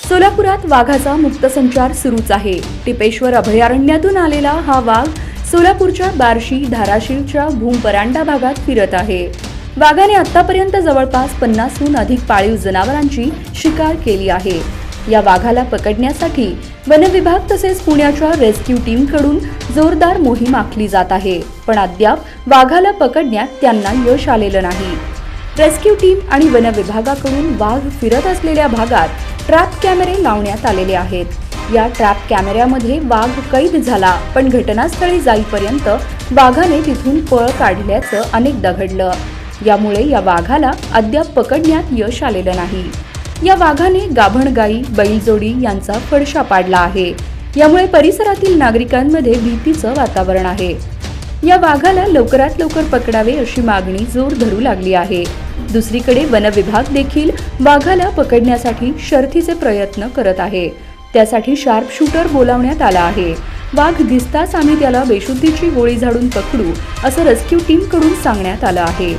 सोलापुरात वाघाचा मुक्त संचार सुरूच आहे। टिपेश्वर अभयारण्यातून आलेला हा वाघ सोलापूरच्या बार्शी धाराशिवच्या भूमपरांडा भागात फिरत आहे। वाघाने आतापर्यंत जवळपास 50हून अधिक पाळीव जनावरांची शिकार केली आहे। या वाघाला पकडण्यासाठी वन विभाग तसेच पुण्याच्या रेस्क्यू टीम कडून जोरदार मोहीम आखली जात आहे, पण अद्याप वाघाला पकडण्यात त्यांना यश आलेलं नाही। रेस्क्यू टीम आणि वन विभागाकडून वाघ फिरत असलेल्या भागात ट्रॅप कॅमेरे लावण्यात आलेले आहेत। या ट्रॅप कॅमेऱ्यामध्ये वाघ कैद झाला, पण घटनास्थळी जाईपर्यंत वाघाने तिथून पळ काढल्याचं अनेकदा घडलं। यामुळे या वाघाला अद्याप पकडण्यात यश आलेलं नाही। या वाघाने गाभण गाई, बैलजोडी यांचा फडशा पाडला आहे। यामुळे परिसरातील नागरिकांमध्ये भीतीचं वातावरण आहे। या वाघाला लवकरात लवकर पकडावे अशी मागणी जोर धरू लागली आहे। दुसरीकडे वन विभाग देखील वाघाला पकडण्यासाठी शर्थीचे प्रयत्न करत आहे। त्यासाठी शार्प शूटर बोलावण्यात आला आहे। वाघ दिसताच आम्ही त्याला बेशुद्धीची गोळी झाडून पकडू असं रेस्क्यू टीम कडून सांगण्यात आलं आहे।